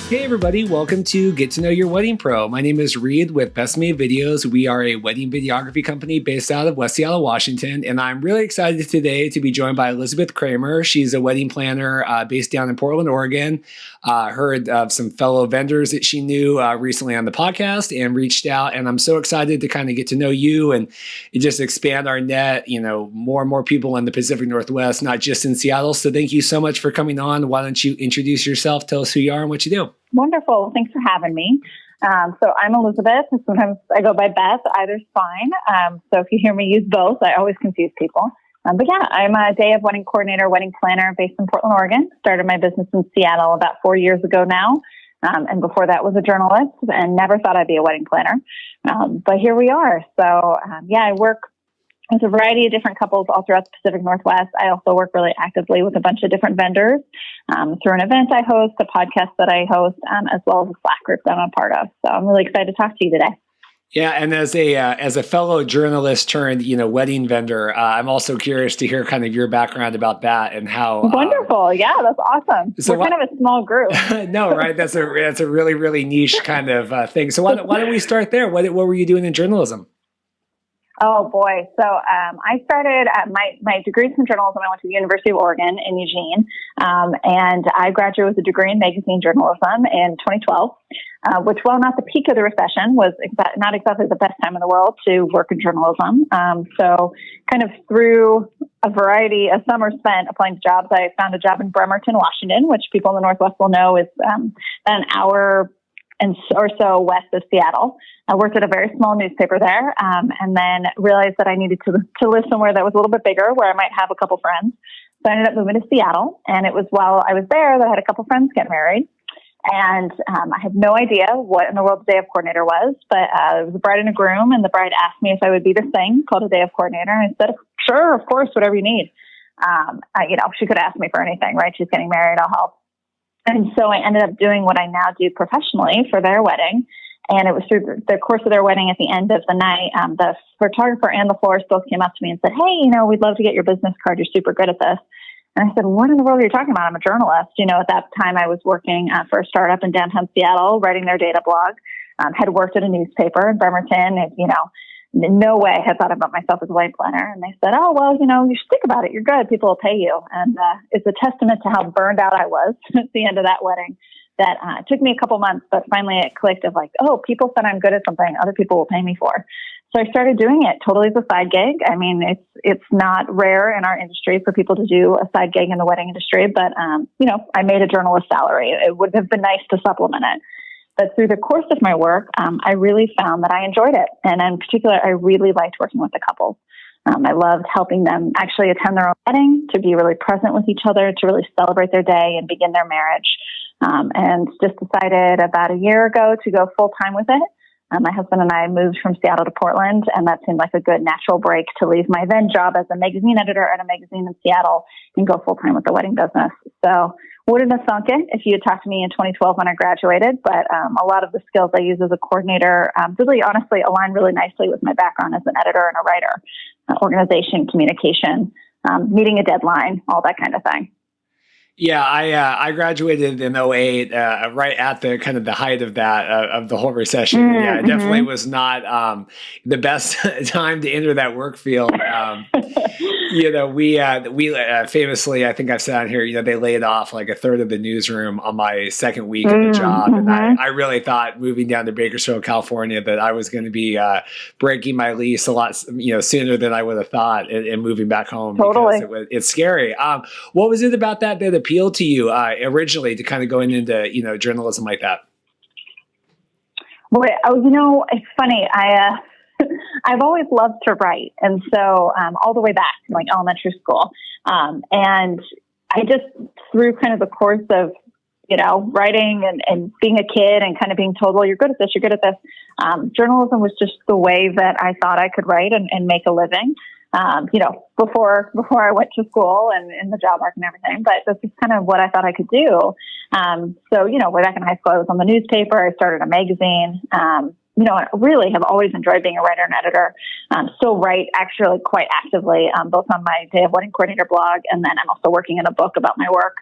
Hey everybody, welcome to Get to Know Your Wedding Pro. My name is Reed with Best Made Videos. We are a wedding videography company based out of West Seattle, Washington, and I'm really excited today to be joined by Elizabeth Kramer. She's a wedding planner based down in Portland, Oregon. Heard of some fellow vendors that she knew recently on the podcast and reached out, and I'm so excited to kind of get to know you and just expand our net, more and more people in the Pacific Northwest, not just in Seattle. So thank you so much for coming on. Why don't you introduce yourself, tell us who you are and what you do. Wonderful. Thanks for having me. So I'm Elizabeth. Sometimes I go by Beth. Either's fine. So if you hear me use both, I always confuse people. But yeah, I'm a day of wedding coordinator, wedding planner based in Portland, Oregon. Started my business in Seattle about 4 years ago now. And before that was a journalist and never thought I'd be a wedding planner. But here we are. So I work with a variety of different couples all throughout the Pacific Northwest. I also work really actively with a bunch of different vendors through an event I host, a podcast that I host, as well as a Slack group that I'm a part of. So I'm really excited to talk to you today. Yeah, and as a fellow journalist turned wedding vendor, I'm also curious to hear kind of your background about that and how. Wonderful, yeah, that's awesome. So we're kind of a small group. No, right? That's a really really niche kind of thing. So why don't we start there? What were you doing in journalism? Oh boy. So, I started my degrees in journalism. I went to the University of Oregon in Eugene. And I graduated with a degree in magazine journalism in 2012, which, while not the peak of the recession, was not exactly the best time in the world to work in journalism. So kind of through a variety of summers spent applying to jobs, I found a job in Bremerton, Washington, which people in the Northwest will know is, an hour or so west of Seattle. I worked at a very small newspaper there, and then realized that I needed to live somewhere that was a little bit bigger, where I might have a couple friends. So I ended up moving to Seattle, and it was while I was there that I had a couple friends get married. And I had no idea what in the world a day of coordinator was, but it was a bride and a groom, and the bride asked me if I would be this thing called a day of coordinator, and I said, sure, of course, whatever you need. She could ask me for anything, right? She's getting married, I'll help. And so I ended up doing what I now do professionally for their wedding. And it was through the course of their wedding at the end of the night, the photographer and the florist both came up to me and said, hey, we'd love to get your business card. You're super good at this. And I said, what in the world are you talking about? I'm a journalist. At that time I was working for a startup in downtown Seattle, writing their data blog, had worked at a newspaper in Bremerton. And, in no way had thought about myself as a wedding planner. And they said, oh, well, you should think about it. You're good. People will pay you. And it's a testament to how burned out I was at the end of that wedding. That it took me a couple months, but finally it clicked of like, oh, people said I'm good at something other people will pay me for. So I started doing it totally as a side gig. I mean, it's not rare in our industry for people to do a side gig in the wedding industry, but, I made a journalist salary. It would have been nice to supplement it. But through the course of my work, I really found that I enjoyed it. And in particular, I really liked working with the couples. I loved helping them actually attend their own wedding, to be really present with each other, to really celebrate their day and begin their marriage. And just decided about a year ago to go full time with it. My husband and I moved from Seattle to Portland, and that seemed like a good natural break to leave my then job as a magazine editor at a magazine in Seattle and go full time with the wedding business. So wouldn't have thunk it if you had talked to me in 2012 when I graduated, but a lot of the skills I use as a coordinator really honestly align really nicely with my background as an editor and a writer, organization, communication, meeting a deadline, all that kind of thing. Yeah, I graduated in '08, right at the kind of the height of that of the whole recession. Mm-hmm. Yeah, it definitely was not the best time to enter that work field. We famously, I think I've said on here, they laid off like a third of the newsroom on my second week of the job, and I really thought moving down to Bakersfield, California, that I was going to be breaking my lease a lot, sooner than I would have thought, and moving back home. Totally, because it's scary. What was it about that appealed to you originally to kind of going into journalism like that? Boy, it's funny. I've always loved to write, and so all the way back to like elementary school, and I just through kind of the course of writing and being a kid and kind of being told, well, you're good at this, journalism was just the way that I thought I could write and make a living. Before I went to school and in the job market and everything, but that's just kind of what I thought I could do. So, way back in high school, I was on the newspaper. I started a magazine. I really have always enjoyed being a writer and editor. Still write actually quite actively, both on my Day of Wedding Coordinator blog, and then I'm also working in a book about my work.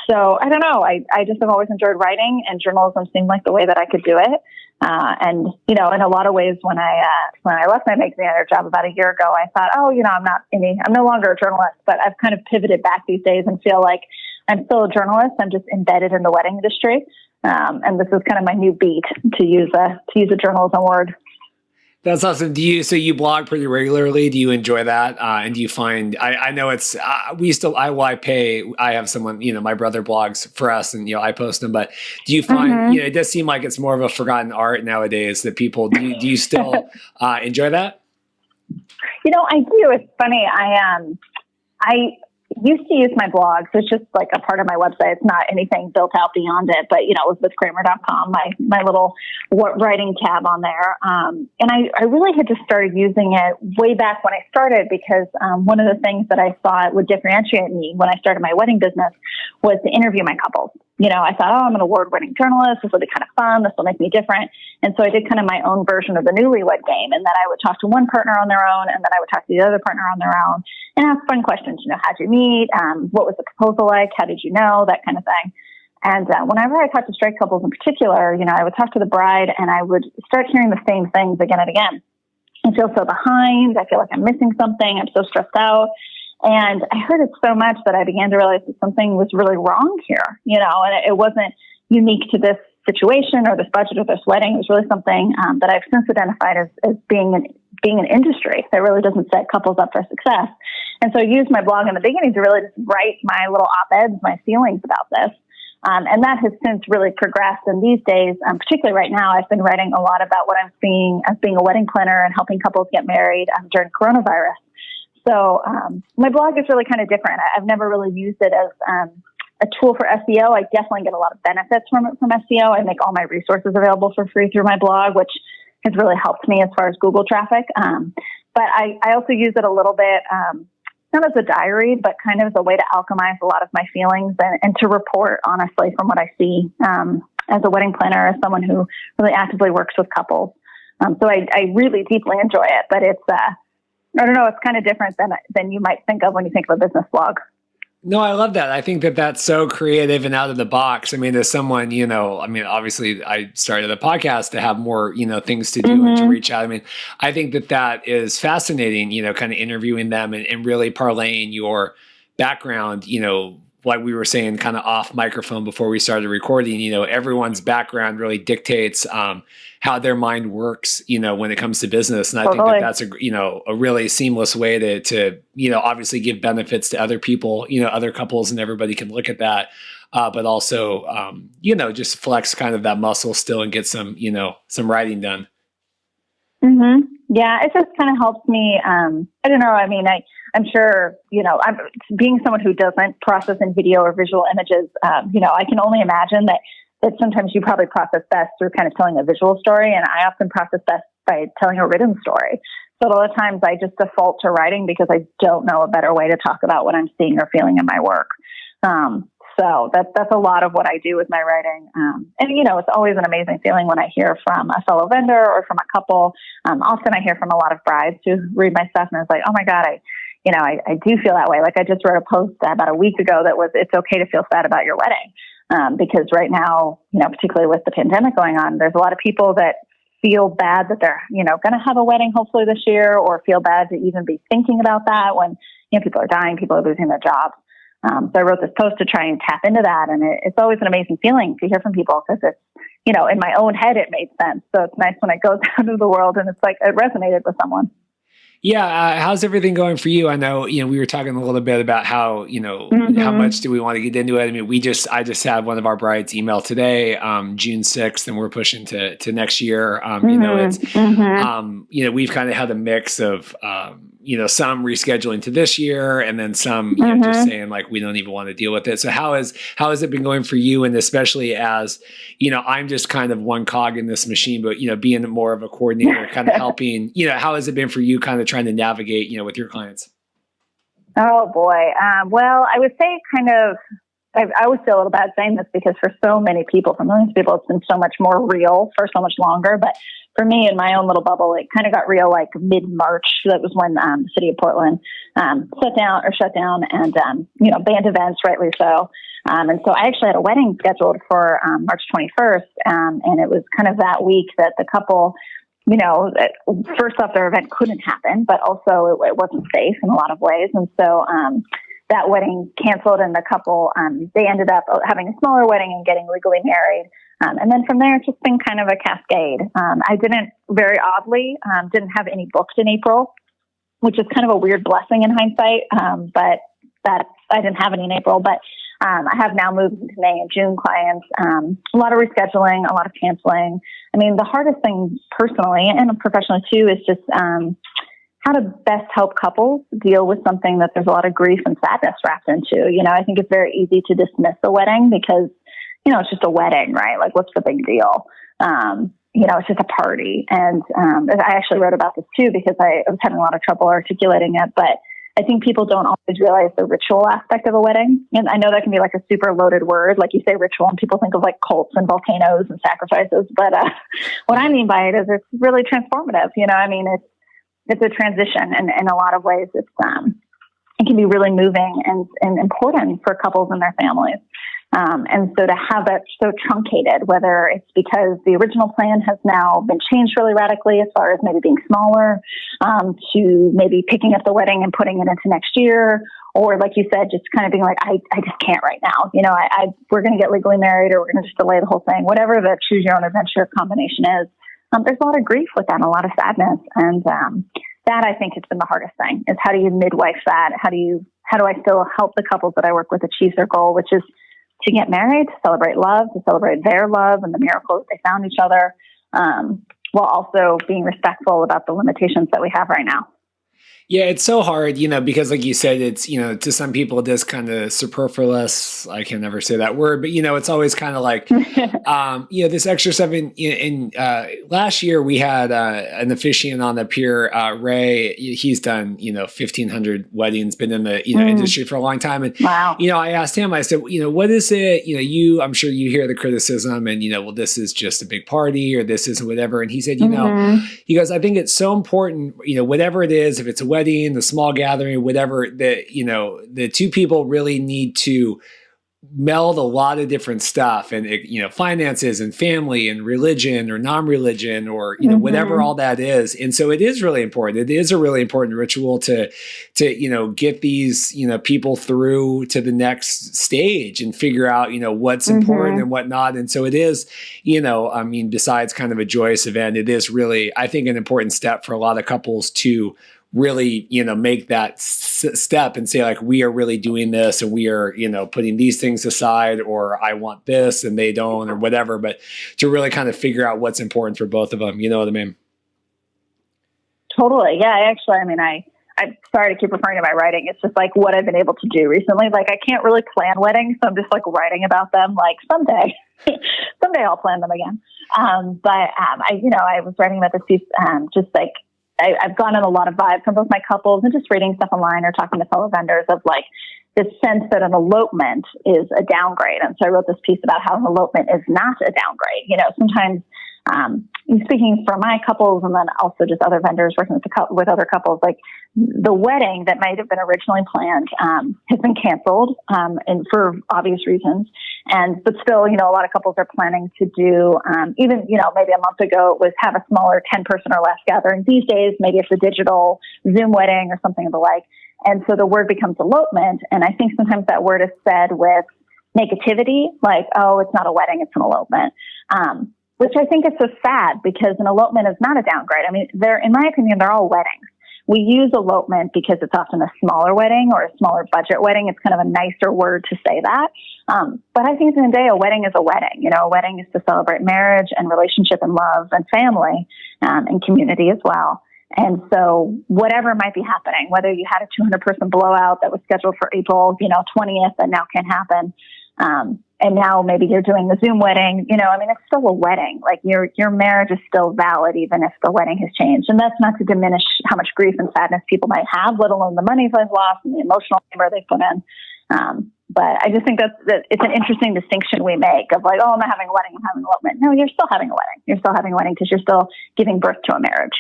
So I don't know. I just have always enjoyed writing, and journalism seemed like the way that I could do it. And in a lot of ways, when I left my magazine editor job about a year ago, I thought, I'm no longer a journalist, but I've kind of pivoted back these days and feel like I'm still a journalist. I'm just embedded in the wedding industry. And this is kind of my new beat, to use a journalism word. That's awesome. So you blog pretty regularly? Do you enjoy that? And do you find, I know it's, I have someone, my brother blogs for us, and, I post them, but do you find, it does seem like it's more of a forgotten art nowadays that people, do you still enjoy that? I do. It's funny. I used to use my blog, so it's just like a part of my website. It's not anything built out beyond it, but, elizabethkramer.com, my little writing tab on there. And I really had just started using it way back when I started, because one of the things that I thought would differentiate me when I started my wedding business was to interview my couples. I thought, I'm an award-winning journalist. This will be kind of fun. This will make me different. And so I did kind of my own version of the newlywed game, and that I would talk to one partner on their own, and then I would talk to the other partner on their own, and ask fun questions. How'd you meet? What was the proposal like? How did you know? That kind of thing. And whenever I talked to straight couples in particular, I would talk to the bride, and I would start hearing the same things again and again. I feel so behind. I feel like I'm missing something. I'm so stressed out. And I heard it so much that I began to realize that something was really wrong here, and it wasn't unique to this situation or this budget or this wedding. It was really something that I've since identified as being an industry that really doesn't set couples up for success. And so I used my blog in the beginning to really just write my little op-eds, my feelings about this. And that has since really progressed. And these days, particularly right now, I've been writing a lot about what I'm seeing as being a wedding planner and helping couples get married during coronavirus. So my blog is really kind of different. I've never really used it as a tool for SEO. I definitely get a lot of benefits from SEO. I make all my resources available for free through my blog, which has really helped me as far as Google traffic. But I also use it a little bit, not as a diary, but kind of as a way to alchemize a lot of my feelings and to report honestly from what I see as a wedding planner, as someone who really actively works with couples. So I really deeply enjoy it, but it's, I don't know, it's kind of different than you might think of when you think of a business blog. No, I love that. I think that that's so creative and out of the box. I mean, as someone, obviously I started a podcast to have more, things to do and to reach out. I mean, I think that is fascinating, kind of interviewing them and really parlaying your background, like we were saying kind of off microphone before we started recording, everyone's background really dictates how their mind works, when it comes to business. And I think that's a really seamless way to obviously give benefits to other people, other couples, and everybody can look at that. But also, just flex kind of that muscle still and get some writing done. Mm-hmm. Yeah, it just kind of helps me. I don't know. I mean, I'm sure, I'm being someone who doesn't process in video or visual images, I can only imagine that sometimes you probably process best through kind of telling a visual story. And I often process best by telling a written story. So a lot of times I just default to writing because I don't know a better way to talk about what I'm seeing or feeling in my work. So that's a lot of what I do with my writing. And, it's always an amazing feeling when I hear from a fellow vendor or from a couple. Often I hear from a lot of brides who read my stuff and it's like, oh my God, I do feel that way. Like I just wrote a post about a week ago that was, it's okay to feel sad about your wedding. Because right now, particularly with the pandemic going on, there's a lot of people that feel bad that they're, going to have a wedding hopefully this year, or feel bad to even be thinking about that when, people are dying, people are losing their jobs. So I wrote this post to try and tap into that. And it's always an amazing feeling to hear from people because it's, in my own head, it made sense. So it's nice when it goes out into the world and it's like it resonated with someone. Yeah. How's everything going for you? I know, we were talking a little bit about how, how much do we want to get into it? I mean, I just had one of our brides email today, June 6th, and we're pushing to next year. We've kind of had a mix of, some rescheduling to this year and then some, just saying like, we don't even want to deal with it. So how has it been going for you? And especially as, I'm just kind of one cog in this machine, but, being more of a coordinator, kind of helping, how has it been for you kind of trying to navigate, with your clients? Oh boy. Well, I would say kind of I always feel a little bad saying this because for so many people, for millions of people, it's been so much more real for so much longer. But for me, in my own little bubble, it kind of got real like mid-March. That was when the city of Portland shut down and, banned events, rightly so. And so I actually had a wedding scheduled for March 21st. And it was kind of that week that the couple, first off, their event couldn't happen, but also it wasn't safe in a lot of ways. And so that wedding canceled, and the couple, they ended up having a smaller wedding and getting legally married. And then from there, it's just been kind of a cascade. I didn't, very oddly, didn't have any booked in April, which is kind of a weird blessing in hindsight. But that I didn't have any in April, but I have now moved into May and June clients. A lot of rescheduling, a lot of canceling. I mean, the hardest thing personally and professionally too is just how to best help couples deal with something that there's a lot of grief and sadness wrapped into. I think it's very easy to dismiss a wedding because, it's just a wedding, right? Like, what's the big deal? It's just a party. And I actually wrote about this too because I was having a lot of trouble articulating it, but I think people don't always realize the ritual aspect of a wedding. And I know that can be like a super loaded word. Like you say ritual and people think of like cults and volcanoes and sacrifices. But what I mean by it is it's really transformative. It's a transition, and in a lot of ways it can be really moving and important for couples and their families. And so to have that so truncated, whether it's because the original plan has now been changed really radically as far as maybe being smaller, to maybe picking up the wedding and putting it into next year, or like you said, just kind of being like, I just can't right now. We're going to get legally married, or we're going to just delay the whole thing, whatever the choose your own adventure combination is. There's a lot of grief with that and a lot of sadness. And that I think has been the hardest thing is how do you midwife that? How do I still help the couples that I work with achieve their goal, which is to get married, to celebrate love, to celebrate their love and the miracle that they found each other, while also being respectful about the limitations that we have right now. Yeah, it's so hard, because like you said, it's, to some people, this kind of superfluous, I can never say that word, but, it's always kind of like, this extra stuff in last year we had an officiant on the pier, Ray, he's done, 1,500 weddings, been in the, industry for a long time. And, wow. I asked him, I said, what is it, I'm sure you hear the criticism and, well, this is just a big party or this isn't whatever. And he said, he goes, I think it's so important, whatever it is, if it's a wedding, the small gathering, whatever, the two people really need to meld a lot of different stuff and, finances and family and religion or non-religion or, whatever all that is. And so it is really important. It is a really important ritual to get these, people through to the next stage and figure out, what's important and whatnot. And so it is, besides kind of a joyous event, it is really, I think, an important step for a lot of couples to really, make that step and say like, we are really doing this and we are, putting these things aside, or I want this and they don't, or whatever, but to really kind of figure out what's important for both of them. You know what I mean? Totally. Yeah. I'm sorry to keep referring to my writing. It's just like what I've been able to do recently. Like I can't really plan weddings. So I'm just like writing about them. Like someday I'll plan them again. I was writing about this piece, just like, I've gone on a lot of vibes from both my couples and just reading stuff online or talking to fellow vendors of like this sense that an elopement is a downgrade. And so I wrote this piece about how an elopement is not a downgrade. Sometimes speaking for my couples and then also just other vendors working with other couples, like the wedding that might have been originally planned has been canceled and for obvious reasons. But still, a lot of couples are planning to do, even, maybe a month ago it was have a smaller 10-person or less gathering. These days, maybe it's a digital Zoom wedding or something of the like. And so the word becomes elopement. And I think sometimes that word is said with negativity, like, oh, it's not a wedding, it's an elopement. Which I think is so sad because an elopement is not a downgrade. I mean, in my opinion, they're all weddings. We use elopement because it's often a smaller wedding or a smaller budget wedding. It's kind of a nicer word to say that. But I think at the end of the day, a wedding is a wedding. A wedding is to celebrate marriage and relationship and love and family and community as well. And so whatever might be happening, whether you had a 200-person blowout that was scheduled for April, 20th that now can't happen, and now maybe you're doing the Zoom wedding, it's still a wedding. Like your marriage is still valid, even if the wedding has changed. And that's not to diminish how much grief and sadness people might have, let alone the money they've lost and the emotional labor they put in. But I just think that it's an interesting distinction we make of like, oh, I'm not having a wedding, I'm having an elopement. No, you're still having a wedding. You're still having a wedding because you're still giving birth to a marriage.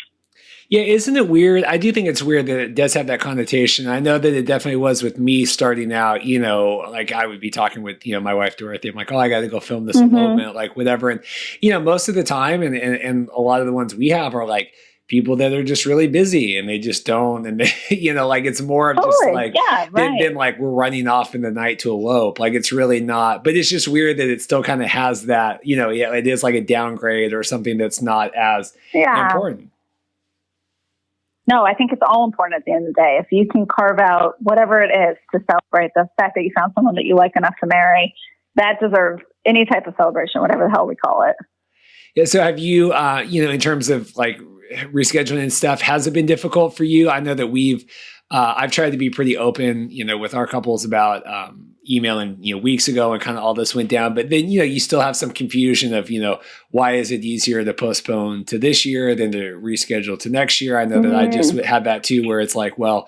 Yeah, isn't it weird? I do think it's weird that it does have that connotation. I know that it definitely was with me starting out, like I would be talking with, my wife, Dorothy. I'm like, oh, I got to go film this elopement, like whatever. And, most of the time, and a lot of the ones we have are like people that are just really busy and they just don't. And, like it's more of just like, than like we're running off in the night to elope. Like it's really not, but it's just weird that it still kind of has that, it is like a downgrade or something that's not as important. No, I think it's all important at the end of the day. If you can carve out whatever it is to celebrate the fact that you found someone that you like enough to marry, that deserves any type of celebration, whatever the hell we call it. Yeah. So have you, in terms of like rescheduling and stuff, has it been difficult for you? I know that I've tried to be pretty open, with our couples about emailing, weeks ago and kind of all this went down. But then, you still have some confusion of, why is it easier to postpone to this year than to reschedule to next year? I know that I just had that too, where it's like, well,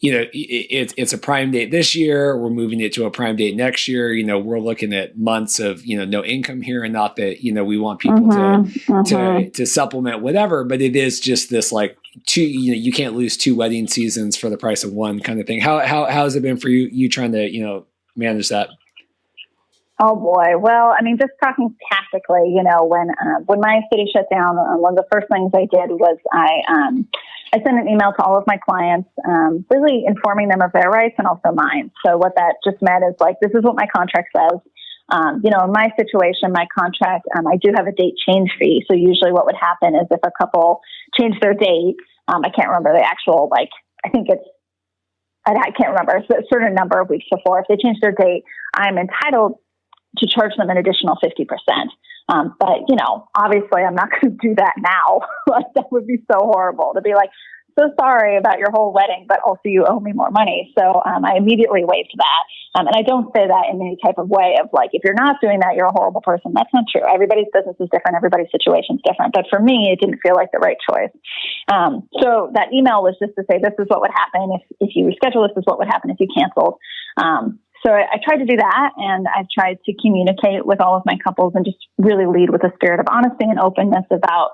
it's a prime date this year. We're moving it to a prime date next year. We're looking at months of, no income here, and not that, we want people to supplement whatever, but it is just this like you can't lose 2 wedding seasons for the price of one kind of thing. How has it been for you trying to, manage that? Oh boy. Well, I mean, just talking tactically, when my city shut down, one of the first things I did was I sent an email to all of my clients, really informing them of their rights and also mine. So what that just meant is like, this is what my contract says. In my situation, my contract, I do have a date change fee. So usually what would happen is if a couple changed their date, I can't remember the actual, I can't remember, it's a certain number of weeks before. If they change their date, I'm entitled to charge them an additional 50%. But, obviously I'm not going to do that now. That would be so horrible to be like, so sorry about your whole wedding, but also you owe me more money. So I immediately waived that. And I don't say that in any type of way of like, if you're not doing that, you're a horrible person. That's not true. Everybody's business is different. Everybody's situation is different. But for me, it didn't feel like the right choice. So that email was just to say, this is what would happen if you reschedule. This is what would happen if you canceled. So I tried to do that, and I've tried to communicate with all of my couples and just really lead with a spirit of honesty and openness about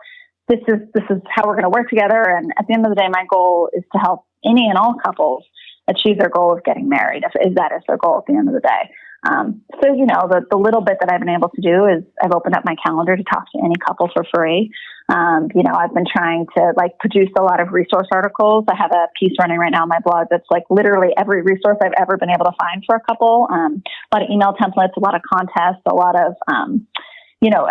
this is how we're going to work together. And at the end of the day, my goal is to help any and all couples achieve their goal of getting married, if that is their goal at the end of the day. So, the little bit that I've been able to do is I've opened up my calendar to talk to any couple for free. I've been trying to produce a lot of resource articles. I have a piece running right now on my blog that's like literally every resource I've ever been able to find for a couple. A lot of email templates, a lot of contests, a lot of,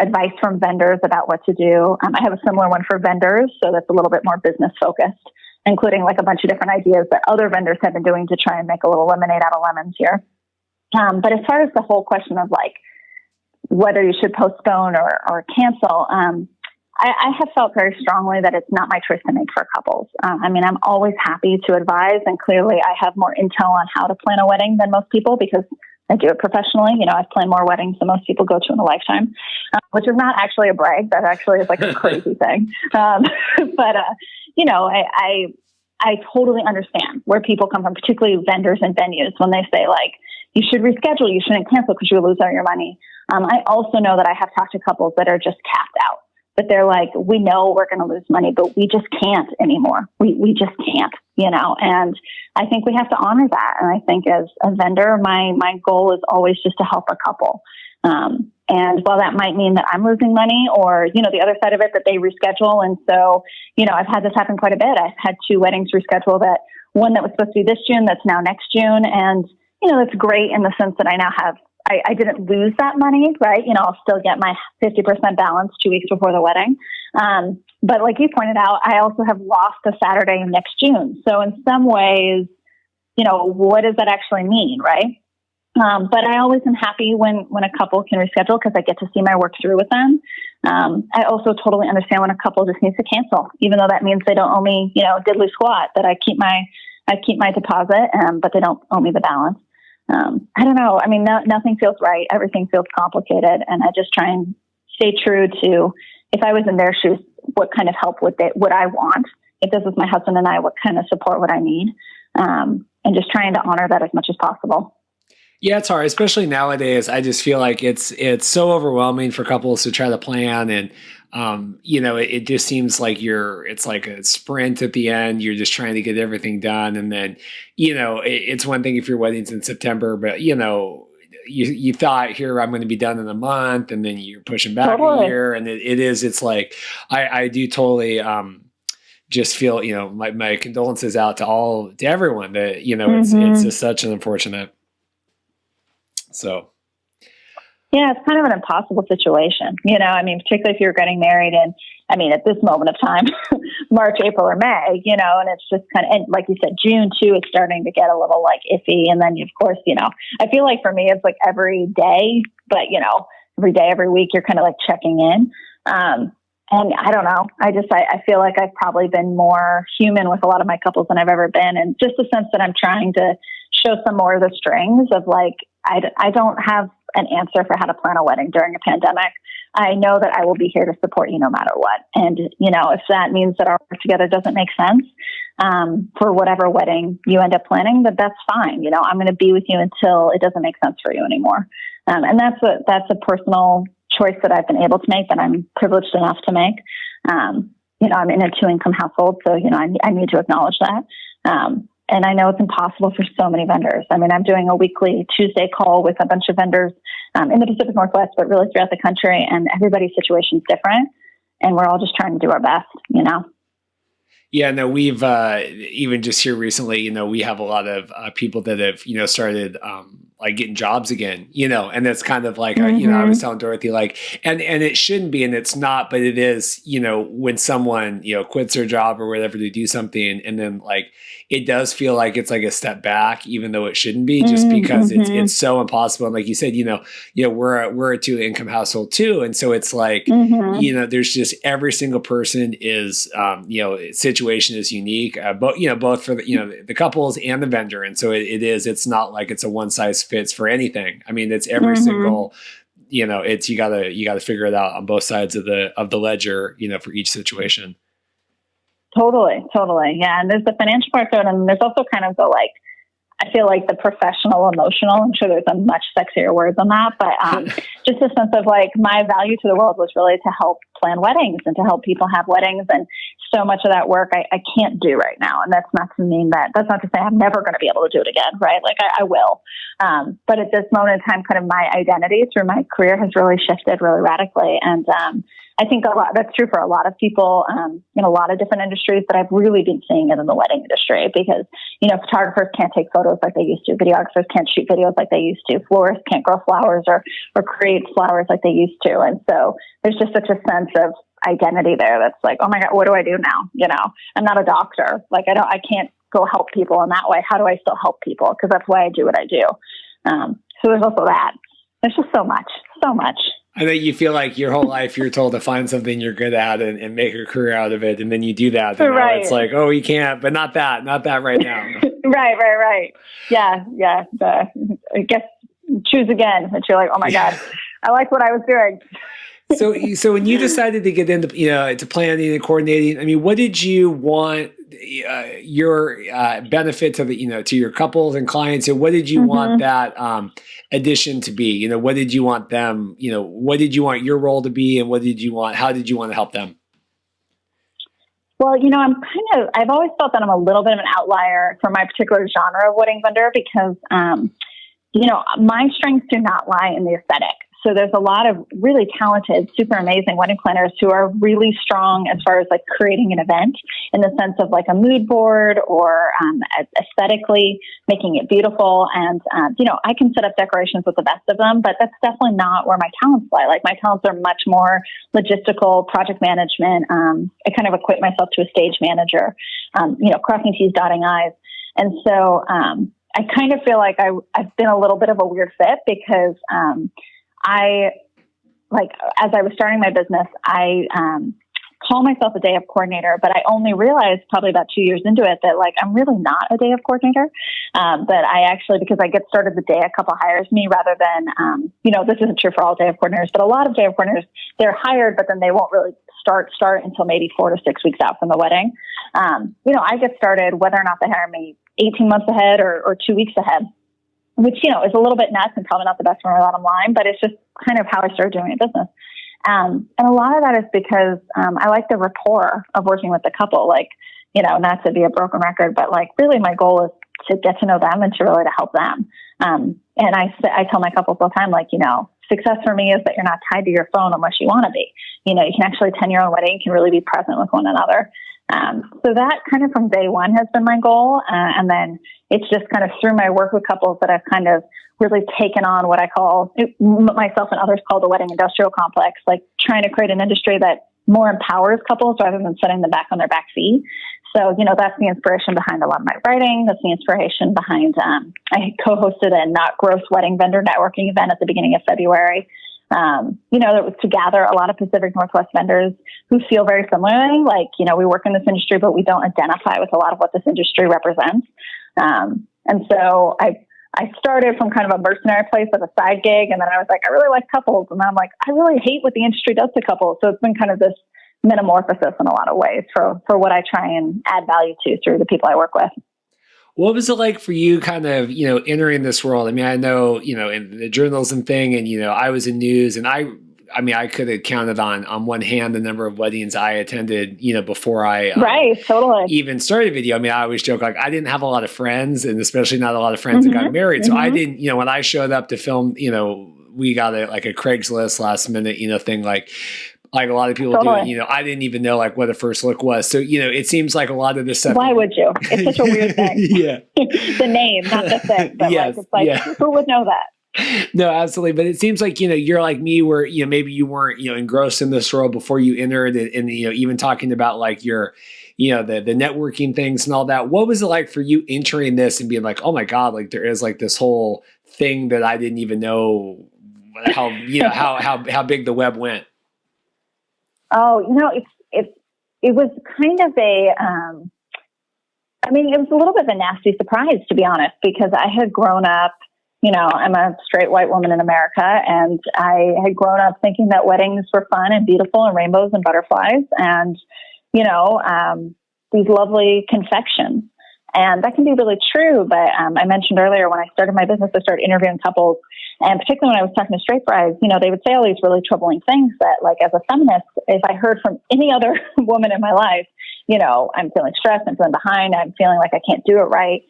advice from vendors about what to do. I have a similar one for vendors, so that's a little bit more business focused, including a bunch of different ideas that other vendors have been doing to try and make a little lemonade out of lemons here. But as far as the whole question of whether you should postpone or cancel, I have felt very strongly that it's not my choice to make for couples. I'm always happy to advise, and clearly I have more intel on how to plan a wedding than most people because I do it professionally. I've planned more weddings than most people go to in a lifetime, which is not actually a brag. That actually is a crazy thing. I totally understand where people come from, particularly vendors and venues, when they say you should reschedule, you shouldn't cancel because you lose all your money. I also know that I have talked to couples that are just capped out. But they're like, we know we're going to lose money, but we just can't anymore. We just can't, and I think we have to honor that. And I think as a vendor, my goal is always just to help a couple. And while that might mean that I'm losing money or, the other side of it, that they reschedule. And so, I've had this happen quite a bit. I've had 2 weddings reschedule, that one that was supposed to be this June, that's now next June. And, that's great in the sense that I now have, I didn't lose that money, right? I'll still get my 50% balance 2 weeks before the wedding. But like you pointed out, I also have lost a Saturday next June. So in some ways, what does that actually mean, right? But I always am happy when a couple can reschedule because I get to see my work through with them. I also totally understand when a couple just needs to cancel, even though that means they don't owe me, diddly squat, that I keep my deposit, but they don't owe me the balance. I don't know. Nothing feels right. Everything feels complicated. And I just try and stay true to, if I was in their shoes, what kind of help would I want? If this was my husband and I, what kind of support would I need? And just trying to honor that as much as possible. Yeah, it's hard, especially nowadays. I just feel like it's so overwhelming for couples to try to plan, and it just seems like it's like a sprint at the end. You're just trying to get everything done, and then it's one thing if your wedding's in September, but you thought here I'm going to be done in a month, and then you're pushing back a Totally. year, and it's like I do totally just feel my condolences out to everyone that it's just such an unfortunate. So, yeah, it's kind of an impossible situation. I mean, particularly if you're getting married and at this moment of time, March, April, or May, and it's just kind of, and like you said, June too, it's starting to get a little like iffy. And then of course, I feel like for me, it's like every day, but every day, every week, you're kind of like checking in. And I don't know. I feel like I've probably been more human with a lot of my couples than I've ever been. And just the sense that I'm trying to show some more of the strings of like, I don't have an answer for how to plan a wedding during a pandemic. I know that I will be here to support you no matter what. And, if that means that our work together doesn't make sense, for whatever wedding you end up planning, that's fine. I'm going to be with you until it doesn't make sense for you anymore. And that's a personal choice that I've been able to make, that I'm privileged enough to make. I'm in a 2-income household, so, I need to acknowledge that. And I know it's impossible for so many vendors. I mean, I'm doing a weekly Tuesday call with a bunch of vendors in the Pacific Northwest, but really throughout the country, and everybody's situation is different. And we're all just trying to do our best, Yeah, no, we've even just here recently, we have a lot of people that have, started like getting jobs again, and it's kind of like, I was telling Dorothy, like, and it shouldn't be, and it's not, but it is, when someone, quits their job or whatever to do something, and then like, it does feel like it's like a step back, even though it shouldn't be, just because it's so impossible. And like you said, we're a 2-income household too. And so it's like, there's just every single person is, situation is unique, both for the couples and the vendor. And so it's not like it's a one size fits for anything. I mean, it's every single, it's, you gotta figure it out on both sides of the ledger, for each situation. Totally. Yeah. And there's the financial part to it. And there's also kind of the, like, I feel like the professional, emotional. I'm sure there's a much sexier word than that, but just a sense of like, my value to the world was really to help plan weddings and to help people have weddings. And so much of that work I can't do right now. And that's not to say I'm never going to be able to do it again. Right. Like I will. But at this moment in time, kind of my identity through my career has really shifted really radically. And, I think that's true for a lot of people in a lot of different industries, but I've really been seeing it in the wedding industry because, photographers can't take photos like they used to. Videographers can't shoot videos like they used to. Florists can't grow flowers or create flowers like they used to. And so there's just such a sense of identity there that's like, oh my God, what do I do now? I'm not a doctor. Like I can't go help people in that way. How do I still help people? Because that's why I do what I do. So there's also that. There's just so much. I think you feel like your whole life you're told to find something you're good at and make a career out of it, and then you do that, and now it's like, oh, you can't, but not that right now. Right. Yeah. I guess choose again, and you're like, oh my God, I like what I was doing. So when you decided to get into to planning and coordinating, I mean, what did you want your benefit to to your couples and clients, and what did you want that addition to be? What did you want them? What did you want your role to be, and how did you want to help them? Well, I've always felt that I'm a little bit of an outlier for my particular genre of wedding vendor because, my strengths do not lie in the aesthetic. So there's a lot of really talented, super amazing wedding planners who are really strong as far as like creating an event in the sense of like a mood board or aesthetically making it beautiful. And, I can set up decorations with the best of them, but that's definitely not where my talents lie. Like my talents are much more logistical, project management. I kind of equate myself to a stage manager, crossing T's, dotting I's. And so I kind of feel like I've been a little bit of a weird fit because as I was starting my business, I call myself a day of coordinator, but I only realized probably about 2 years into it that like, I'm really not a day of coordinator. But I actually, because I get started the day a couple hires me rather than, this isn't true for all day of coordinators, but a lot of day of coordinators, they're hired, but then they won't really start until maybe 4 to 6 weeks out from the wedding. I get started whether or not they hire me 18 months ahead or 2 weeks ahead. which, you know, is a little bit nuts and probably not the best for my bottom line, but it's just kind of how I started doing my business. And a lot of that is because I like the rapport of working with the couple. Like, you know, not to be a broken record, but like really my goal is to get to know them and to really to help them. And I tell my couples all the time, like, you know, success for me is that you're not tied to your phone unless you want to be. You know, you can actually attend your own wedding, you can really be present with one another. So that kind of from day one has been my goal. And then it's just kind of through my work with couples that I've kind of really taken on what I call, myself and others call the wedding industrial complex, like trying to create an industry that more empowers couples rather than setting them back on their back feet. So, you know, that's the inspiration behind a lot of my writing. That's the inspiration behind, I co-hosted a Not Gross Wedding Vendor Networking event at the beginning of February. You know, that was to gather a lot of Pacific Northwest vendors who feel very similarly. Like, you know, we work in this industry, but we don't identify with a lot of what this industry represents. And so I started from kind of a mercenary place of a side gig. And then I was like, I really like couples. And then I'm like, I really hate what the industry does to couples. So it's been kind of this metamorphosis in a lot of ways for what I try and add value to through the people I work with. What was it like for you kind of, you know, entering this world? I mean, I know, you know, in the journalism thing and, you know, I was in news and I mean, I could have counted on one hand the number of weddings I attended, you know, before I totally even started video. I mean, I always joke, like, I didn't have a lot of friends and especially not a lot of friends that got married. So I didn't, you know, when I showed up to film, you know, we got a Craigslist last minute, you know, thing like a lot of people do, you know, I didn't even know like what a first look was. So, you know, it seems like a lot of this stuff. Why would you? It's such a weird thing. Yeah. The name, not the thing, but yes. like, it's like, who would know that? No, absolutely. But it seems like, you know, you're like me where, you know, maybe you weren't, you know, engrossed in this role before you entered and, you know, even talking about like your, you know, the networking things and all that. What was it like for you entering this and being like, oh my God, like there is like this whole thing that I didn't even know how, you know, how big the web went? Oh, you know, it was kind of I mean, it was a little bit of a nasty surprise, to be honest, because I had grown up, you know, I'm a straight white woman in America, and I had grown up thinking that weddings were fun and beautiful and rainbows and butterflies and, you know, these lovely confections. And that can be really true. But I mentioned earlier when I started my business, I started interviewing couples. And particularly when I was talking to straight brides, you know, they would say all these really troubling things that, like, as a feminist, if I heard from any other woman in my life, you know, I'm feeling stressed, I'm feeling behind, I'm feeling like I can't do it right.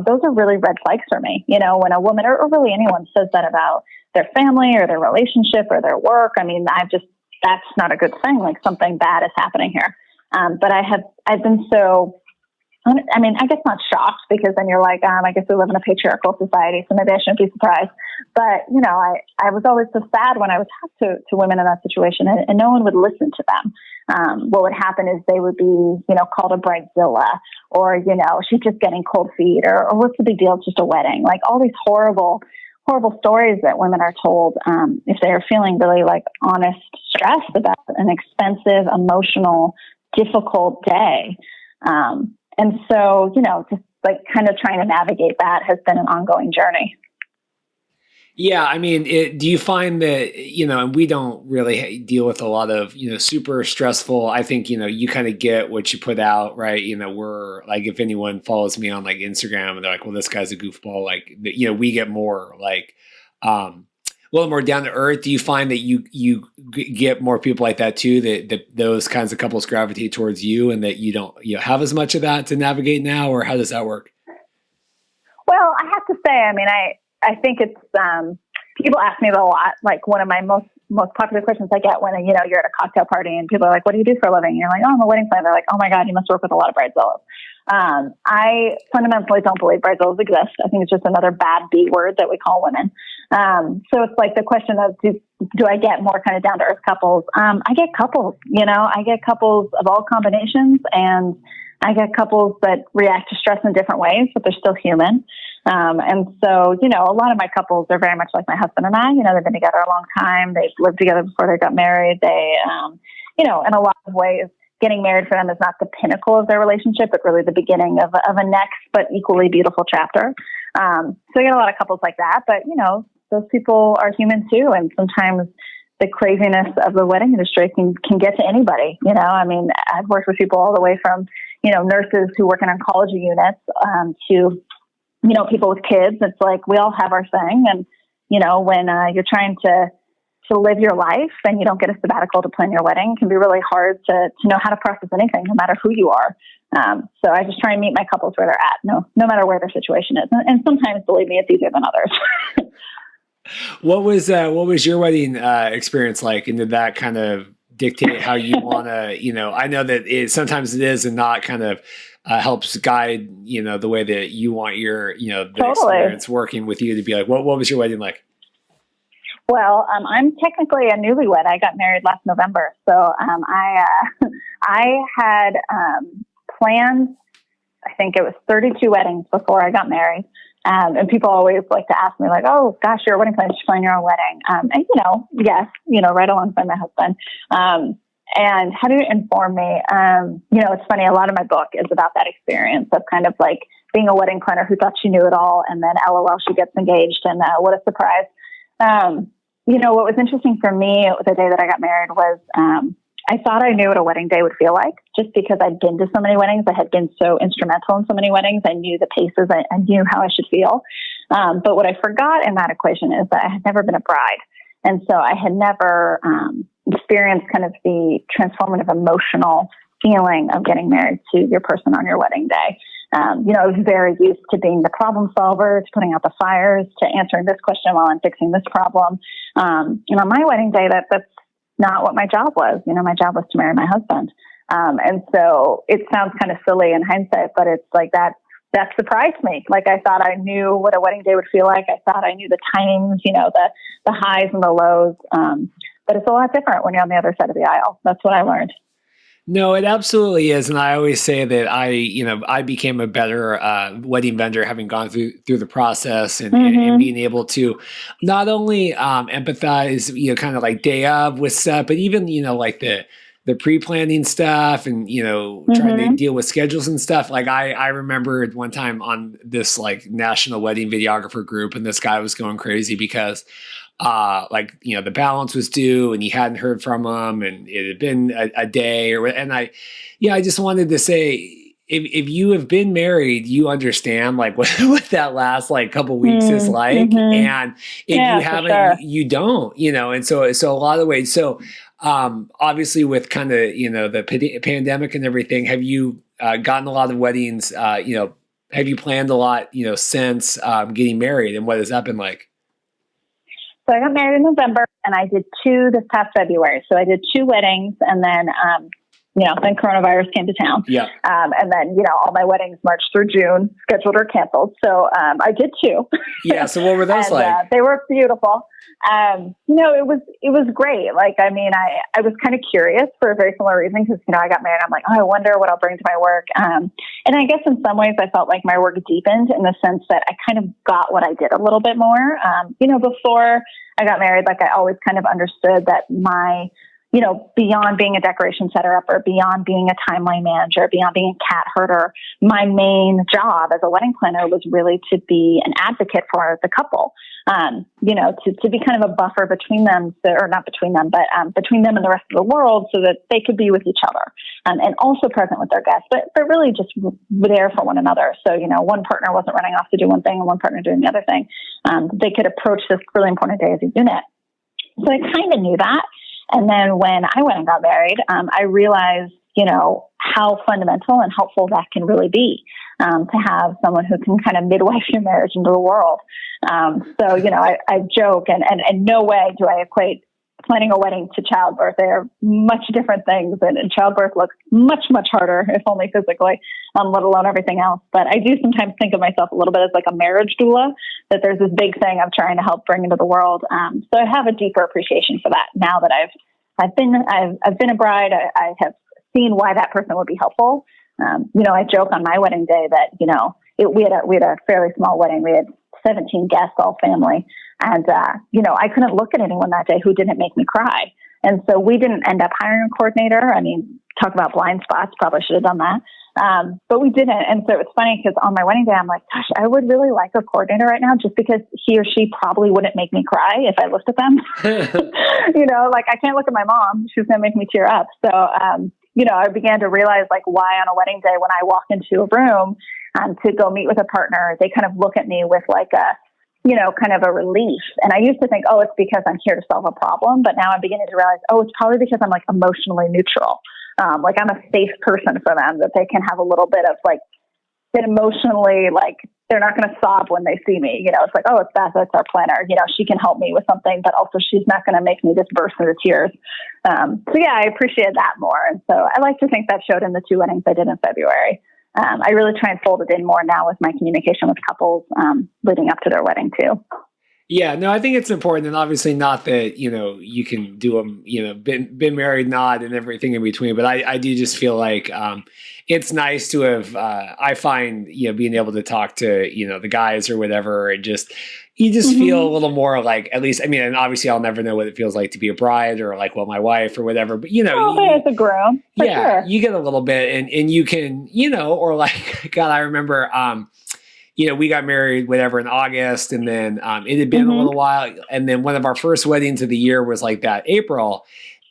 Those are really red flags for me. You know, when a woman or really anyone says that about their family or their relationship or their work, I mean, that's not a good thing. Like something bad is happening here. But I've been so, I mean, I guess not shocked because then you're like, I guess we live in a patriarchal society, so maybe I shouldn't be surprised. But, you know, I was always so sad when I would talk to women in that situation and no one would listen to them. What would happen is they would be, you know, called a bridezilla or, you know, she's just getting cold feet or what's the big deal? It's just a wedding. Like all these horrible stories that women are told if they are feeling really like honest stress about an expensive, emotional, difficult day. And so, you know, just like kind of trying to navigate that has been an ongoing journey. Yeah. I mean, do you find that, you know, and we don't really deal with a lot of, you know, super stressful, I think, you know, you kind of get what you put out, right? You know, we're like, if anyone follows me on like Instagram and they're like, well, this guy's a goofball, like, you know, we get more like, a little more down to earth. Do you find that you get more people like that too, that those kinds of couples gravitate towards you and that you don't, you know, have as much of that to navigate now, or how does that work? Well, I have to say, I mean, I think it's, people ask me that a lot. Like one of my most popular questions I get when, you know, you're at a cocktail party and people are like, what do you do for a living? And you're like, oh, I'm a wedding planner. They're like, oh my God, you must work with a lot of bridezillas. I fundamentally don't believe bridezillas exist. I think it's just another bad B word that we call women. So it's like the question of, do I get more kind of down to earth couples? I get couples, you know, I get couples of all combinations, and I get couples that react to stress in different ways, but they're still human. And so, you know, a lot of my couples are very much like my husband and I. You know, they've been together a long time. They've lived together before they got married. They, you know, in a lot of ways, getting married for them is not the pinnacle of their relationship, but really the beginning of a next but equally beautiful chapter. So I get a lot of couples like that. But, you know, those people are human too. And sometimes the craziness of the wedding industry can get to anybody. You know, I mean, I've worked with people all the way from, you know, nurses who work in oncology units to people with kids, it's like we all have our thing. And, when you're trying to live your life and you don't get a sabbatical to plan your wedding, it can be really hard to know how to process anything, no matter who you are. So I just try and meet my couples where they're at, no matter where their situation is. And sometimes, believe me, it's easier than others. What was your wedding experience like? And did that kind of dictate how you want to, I know that sometimes it is and not kind of helps guide, the way that you want your, the Totally. experience working with you to be like, what was your wedding like? Well, I'm technically a newlywed. I got married last November. So I had planned, I think it was 32 weddings before I got married. And people always like to ask me like, oh gosh, you're a wedding planner, you should plan your own wedding. And yes, right alongside my husband. And how did it inform me? It's funny. A lot of my book is about that experience of kind of like being a wedding planner who thought she knew it all. And then LOL, she gets engaged and what a surprise. What was interesting for me the day that I got married was, I thought I knew what a wedding day would feel like just because I'd been to so many weddings. I had been so instrumental in so many weddings. I knew the paces. I knew how I should feel. But what I forgot in that equation is that I had never been a bride. And so I had never experienced kind of the transformative emotional feeling of getting married to your person on your wedding day. I was very used to being the problem solver, to putting out the fires, to answering this question while I'm fixing this problem. On my wedding day, that's not what my job was. My job was to marry my husband. And so it sounds kind of silly in hindsight, but it's like that surprised me. Like I thought I knew what a wedding day would feel like. I thought I knew the timings, the highs and the lows. But it's a lot different when you're on the other side of the aisle. That's what I learned. No, it absolutely is. And I always say that I became a better wedding vendor having gone through the process and being able to not only empathize, kind of like day of with stuff, but even, like the pre-planning stuff and, trying to deal with schedules and stuff. Like I remember one time on this like national wedding videographer group, and this guy was going crazy because the balance was due and he hadn't heard from him and it had been a day I just wanted to say, if you have been married, you understand like what that last like couple weeks is like. And if you haven't, sure. you don't, and so a lot of ways. So, obviously with kind of, the pandemic and everything, have you gotten a lot of weddings, have you planned a lot, since getting married, and what has that been like? So I got married in November and I did 2 this past February. So I did 2 weddings and then, then coronavirus came to town. Yeah. And then, all my weddings March through June, scheduled or canceled. So I did 2. Yeah. So what were those like? They were beautiful. It was great. Like, I mean, I was kind of curious for a very similar reason because, I got married. I'm like, oh, I wonder what I'll bring to my work. And I guess in some ways I felt like my work deepened in the sense that I kind of got what I did a little bit more. Before I got married, like I always kind of understood that my, beyond being a decoration setter upper, beyond being a timeline manager, beyond being a cat herder, my main job as a wedding planner was really to be an advocate for the couple, to be kind of a buffer between them, or not between them, but between them and the rest of the world so that they could be with each other and also present with their guests, but really just there for one another. So, one partner wasn't running off to do one thing and one partner doing the other thing. They could approach this really important day as a unit. So I kind of knew that. And then when I went and got married, I realized, how fundamental and helpful that can really be, to have someone who can kind of midwife your marriage into the world. So, I joke and in no way do I equate planning a wedding to childbirth. They are much different things, and childbirth looks much, much harder, if only physically, let alone everything else. But I do sometimes think of myself a little bit as like a marriage doula, that there's this big thing I'm trying to help bring into the world. So I have a deeper appreciation for that now that I've been a bride. I have seen why that person would be helpful. I joke on my wedding day that, we had a fairly small wedding. We had 17 guests, all family. And, I couldn't look at anyone that day who didn't make me cry. And so we didn't end up hiring a coordinator. I mean, talk about blind spots, probably should have done that. But we didn't. And so it was funny because on my wedding day, I'm like, gosh, I would really like a coordinator right now just because he or she probably wouldn't make me cry if I looked at them. Like I can't look at my mom. She's going to make me tear up. So, I began to realize like why on a wedding day when I walk into a room, to go meet with a partner, they kind of look at me with like a, kind of a relief. And I used to think, oh, it's because I'm here to solve a problem. But now I'm beginning to realize, oh, it's probably because I'm like emotionally neutral. Like I'm a safe person for them, that they can have a little bit of like, get emotionally, like they're not going to sob when they see me. It's like, oh, it's Beth, it's our planner. She can help me with something, but also she's not going to make me just burst into tears. So yeah, I appreciate that more. And so I like to think that showed in the 2 weddings I did in February. I really try and fold it in more now with my communication with couples leading up to their wedding too. Yeah, no, I think it's important, and obviously not that, you can do them, been married, not, and everything in between. But I do just feel like it's nice to have, I find, being able to talk to, the guys or whatever, and you just feel a little more like, at least, I mean, and obviously I'll never know what it feels like to be a bride or like, well, my wife or whatever, but as a groom, sure. You get a little bit, and you can, or like, God, I remember, we got married, whatever, in August, and then it had been a little while. And then one of our first weddings of the year was like that April.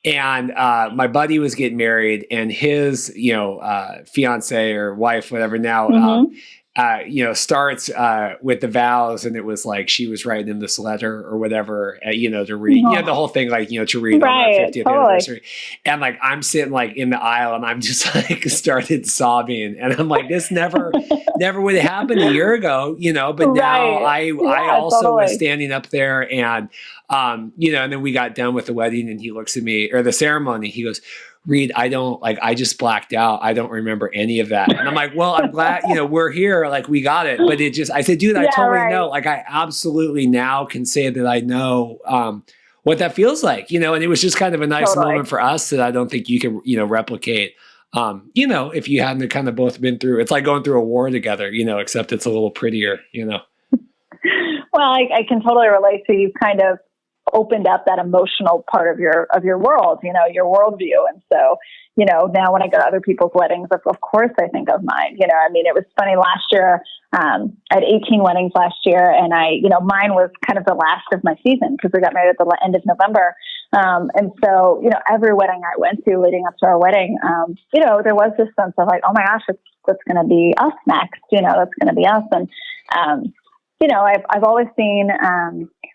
And my buddy was getting married, and his, fiance or wife, whatever now, starts with the vows. And it was like she was writing him this letter or whatever, to read, the whole thing, like, to read on our 50th anniversary. And like, I'm sitting like in the aisle, and I'm just like started sobbing. And I'm like, this never would have happened a year ago, but now I also was standing up there, and, and then we got done with the wedding, and he looks at me, or the ceremony, he goes, Reed, I just blacked out. I don't remember any of that. And I'm like, well, I'm glad, we're here. Like, we got it. But I said, dude, I totally know. Like, I absolutely now can say that I know what that feels like, and it was just kind of a nice moment for us that I don't think you can, replicate, if you hadn't kind of both been through, it's like going through a war together, except it's a little prettier, Well, I can totally relate to you kind of opened up that emotional part of your world, your worldview. And so, now when I go to other people's weddings, of course I think of mine. It was funny last year. I had 18 weddings last year, and mine was kind of the last of my season because we got married at the end of November. And so, every wedding I went to leading up to our wedding, there was this sense of like, oh my gosh, it's going to be us next, that's going to be us. And, I've always seen,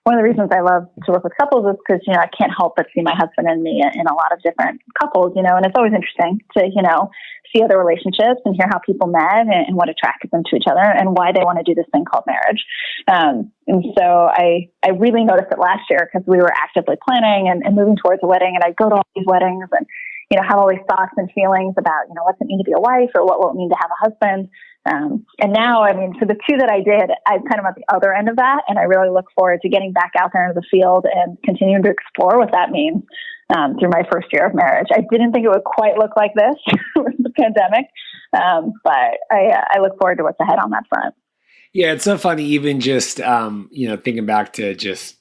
one of the reasons I love to work with couples is because, I can't help but see my husband and me in a lot of different couples, and it's always interesting to, see other relationships and hear how people met and what attracted them to each other and why they want to do this thing called marriage. And so I really noticed it last year because we were actively planning and moving towards a wedding, and I go to all these weddings and, have all these thoughts and feelings about, what's it mean to be a wife, or what will it mean to have a husband? And now, for the 2 that I did, I'm kind of at the other end of that. And I really look forward to getting back out there into the field and continuing to explore what that means through my first year of marriage. I didn't think it would quite look like this with the pandemic, but I look forward to what's ahead on that front. Yeah, it's so funny, even just, thinking back to just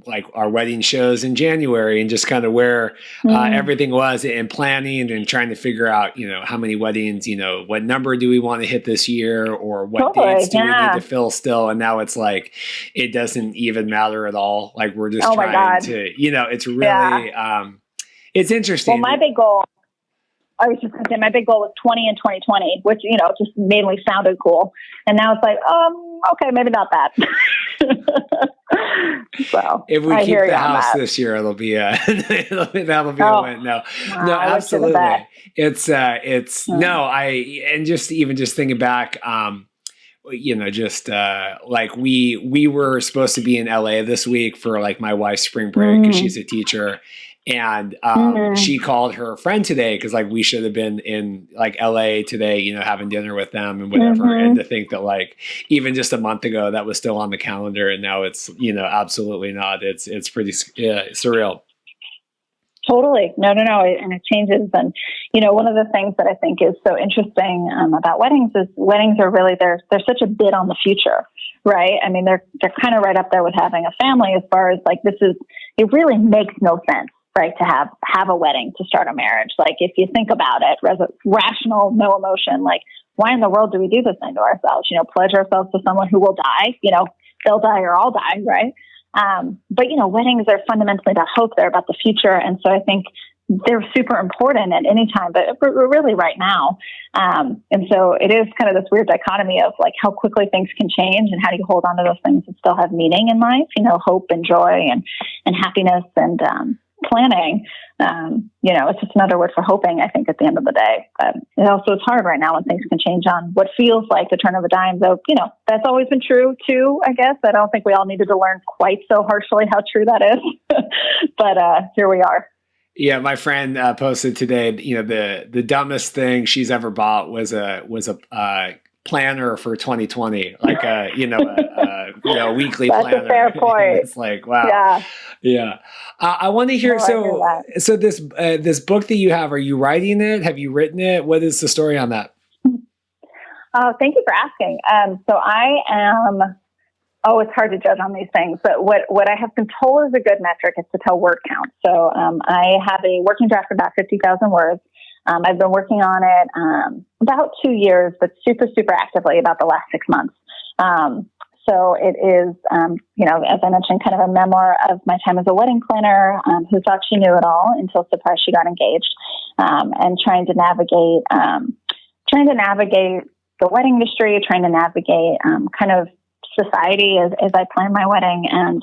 like our wedding shows in January and just kind of where everything was, and planning and trying to figure out, how many weddings, what number do we want to hit this year, or what dates do we need to fill still. And now it's like, it doesn't even matter at all. Like, we're just trying to, it's really, it's interesting. Well, my big goal was 20 in 2020, which, just mainly sounded cool. And now it's like, okay, maybe not that. So if we keep the house this year, it'll be that'll be a win. No, absolutely. It's and just thinking back, like we were supposed to be in LA this week for like my wife's spring break because she's a teacher. And she called her friend today because like we should have been in like LA today, having dinner with them and whatever. And to think that like even just a month ago that was still on the calendar, and now it's absolutely not. It's pretty surreal. Totally. No. And it changes. And, one of the things that I think is so interesting about weddings is weddings are really, they're such a bid on the future, right? They're kind of right up there with having a family as far as like, it really makes no sense, right, to have a wedding to start a marriage. Like, if you think about it, rational, no emotion, like, why in the world do we do this thing to ourselves? Pledge ourselves to someone who will die, they'll die or I'll die, right? But, weddings are fundamentally about hope. They're about the future. And so I think they're super important at any time, but we're really right now. And so it is kind of this weird dichotomy of like how quickly things can change and how do you hold on to those things that still have meaning in life, hope and joy and happiness and planning. It's just another word for hoping, I think, at the end of the day. But it also is hard right now when things can change on what feels like the turn of a dime, though, that's always been true too, I guess. I don't think we all needed to learn quite so harshly how true that is. But here we are. Yeah, my friend posted today, the dumbest thing she's ever bought was a planner for 2020, like a weekly That's planner. A fair point. It's like, wow. Yeah. I want to hear. So this book that you have, are you writing it? Have you written it? What is the story on that? Oh, thank you for asking. So I am. Oh, it's hard to judge on these things, but what I have been told is a good metric is to tell word count. So I have a working draft of about 50,000 words. I've been working on it about 2 years, but super, super actively about the last 6 months. So it is, as I mentioned, kind of a memoir of my time as a wedding planner who thought she knew it all until surprised she got engaged, and trying to navigate the wedding industry, trying to navigate kind of society as I planned my wedding and,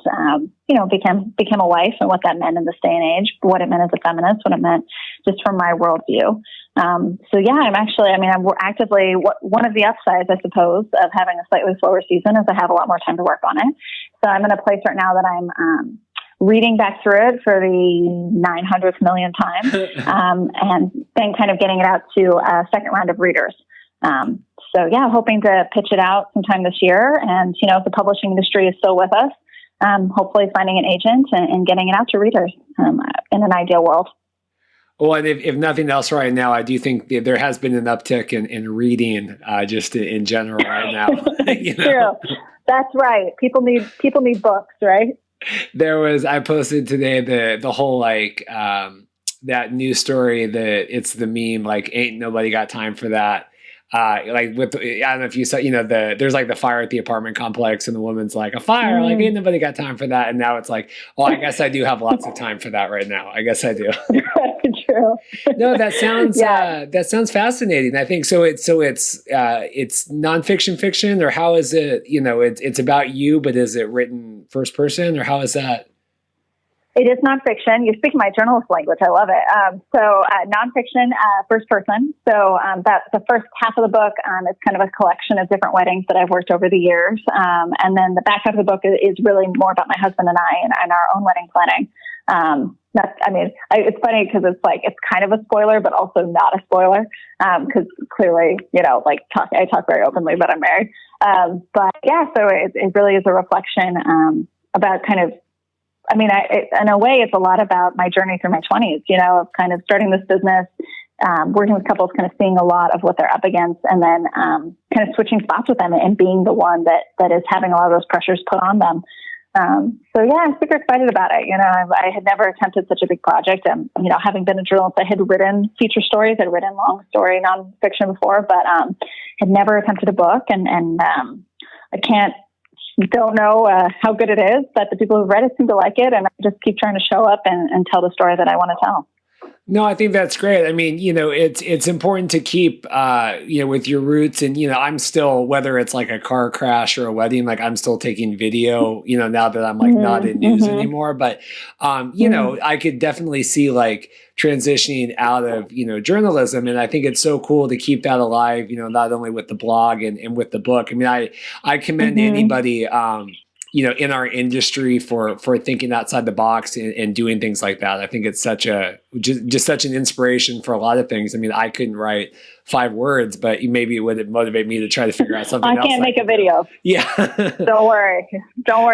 became a wife and what that meant in this day and age, what it meant as a feminist, what it meant just from my worldview. I'm actively, one of the upsides, I suppose, of having a slightly slower season is I have a lot more time to work on it. So I'm in a place right now that I'm, reading back through it for the 900th million time, and then kind of getting it out to a second round of readers. Hoping to pitch it out sometime this year. And, if the publishing industry is still with us, hopefully finding an agent and getting it out to readers in an ideal world. Well, and if nothing else right now, I do think there has been an uptick in reading just in general right now. True. That's right. People need books, right? I posted today the whole that news story that it's the meme, like ain't nobody got time for that. I don't know if you saw, there's like the fire at the apartment complex and the woman's like, a fire, like ain't nobody got time for that. And now it's like, I guess I do have lots of time for that right now. I guess I do. True. No, that sounds fascinating. I think so. It's nonfiction fiction, or how is it, it's about you, but is it written first person, or how is that? It is nonfiction. You speak my journalist language. I love it. Nonfiction, first person. So that's the first half of the book. It's kind of a collection of different weddings that I've worked over the years. And then the back half of the book is really more about my husband and I and our own wedding planning. It's funny because it's kind of a spoiler, but also not a spoiler. Because clearly, I talk very openly, but I'm married. So it really is a reflection about kind of. In a way, it's a lot about my journey through my 20s, of kind of starting this business, working with couples, kind of seeing a lot of what they're up against, and then kind of switching spots with them and being the one that is having a lot of those pressures put on them. I'm super excited about it. I had never attempted such a big project. Having been a journalist, I had written feature stories, I'd written long story nonfiction before, but had never attempted a book, and I don't know how good it is, but the people who've read it seem to like it, and I just keep trying to show up and tell the story that I want to tell. No, I think that's great. I mean, it's important to keep, with your roots, and, I'm still, whether it's like a car crash or a wedding, like I'm still taking video, now that I'm like not in news anymore. But, I could definitely see like transitioning out of, journalism. And I think it's so cool to keep that alive, not only with the blog and with the book. I mean, I commend anybody, in our industry for thinking outside the box and doing things like that. I think it's such an inspiration for a lot of things. I mean, I couldn't write 5 words, but maybe it would motivate me to try to figure out something else. I can't make a video. Yeah. Don't worry